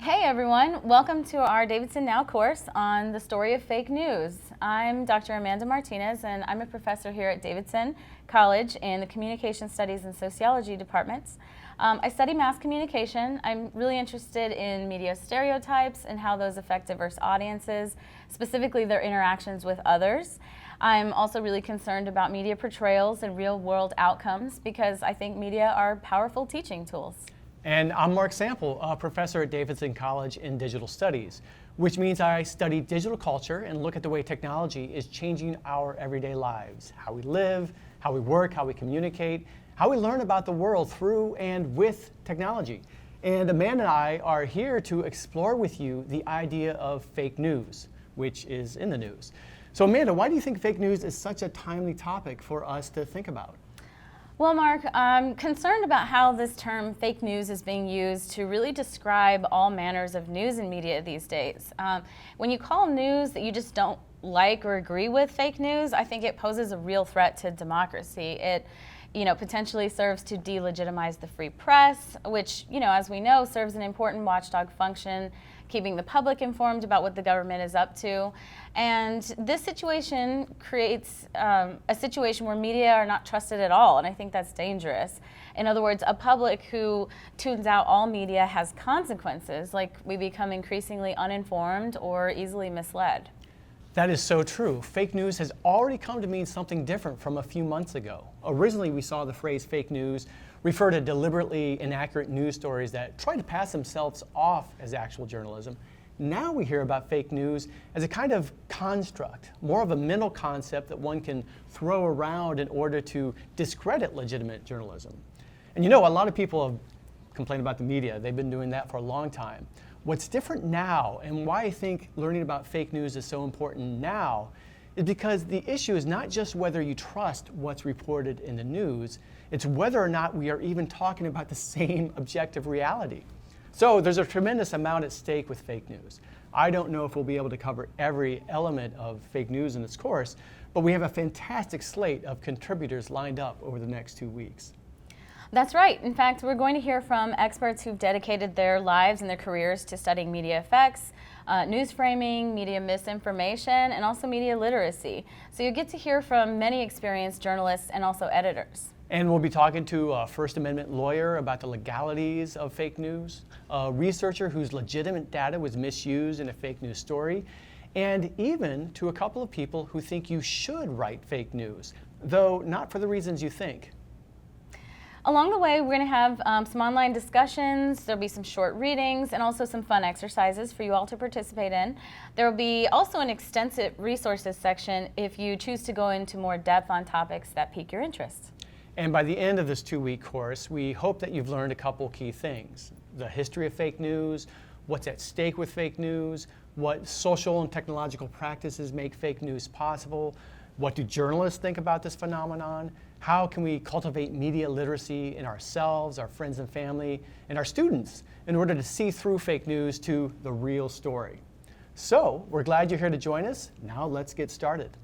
Hey everyone, welcome to our Davidson Now course on the story of fake news. I'm Dr. Amanda Martinez and I'm a professor here at Davidson College in the Communication Studies and Sociology departments. I study mass communication. I'm really interested in media stereotypes and how those affect diverse audiences, specifically their interactions with others. I'm also really concerned about media portrayals and real-world outcomes because I think media are powerful teaching tools. And I'm Mark Sample, a professor at Davidson College in Digital Studies, which means I study digital culture and look at the way technology is changing our everyday lives, how we live, how we work, how we communicate, how we learn about the world through and with technology. And Amanda and I are here to explore with you the idea of fake news, which is in the news. So Amanda, why do you think fake news is such a timely topic for us to think about? Well, Mark, I'm concerned about how this term fake news is being used to really describe all manners of news and media these days. When you call news that you just don't like or agree with fake news, I think it poses a real threat to democracy. It potentially serves to delegitimize the free press, which, as we know, serves an important watchdog function, keeping the public informed about what the government is up to. And this situation creates a situation where media are not trusted at all, and I think that's dangerous. In other words, a public who tunes out all media has consequences, like we become increasingly uninformed or easily misled. That is so true. Fake news has already come to mean something different from a few months ago. Originally, we saw the phrase fake news refer to deliberately inaccurate news stories that try to pass themselves off as actual journalism. Now we hear about fake news as a kind of construct, more of a mental concept that one can throw around in order to discredit legitimate journalism. And a lot of people have complained about the media. They've been doing that for a long time. What's different now, and why I think learning about fake news is so important now, is because the issue is not just whether you trust what's reported in the news, it's whether or not we are even talking about the same objective reality. So there's a tremendous amount at stake with fake news. I don't know if we'll be able to cover every element of fake news in this course, but we have a fantastic slate of contributors lined up over the next 2 weeks. That's right. In fact, we're going to hear from experts who've dedicated their lives and their careers to studying media effects, news framing, media misinformation, and also media literacy. So you get to hear from many experienced journalists and also editors. And we'll be talking to a First Amendment lawyer about the legalities of fake news, a researcher whose legitimate data was misused in a fake news story, and even to a couple of people who think you should write fake news, though not for the reasons you think. Along the way, we're going to have some online discussions, there'll be some short readings, and also some fun exercises for you all to participate in. There will be also an extensive resources section if you choose to go into more depth on topics that pique your interest. And by the end of this 2-week course, we hope that you've learned a couple key things. The history of fake news, what's at stake with fake news, what social and technological practices make fake news possible, what do journalists think about this phenomenon, how can we cultivate media literacy in ourselves, our friends and family, and our students in order to see through fake news to the real story. So, we're glad you're here to join us. Now let's get started.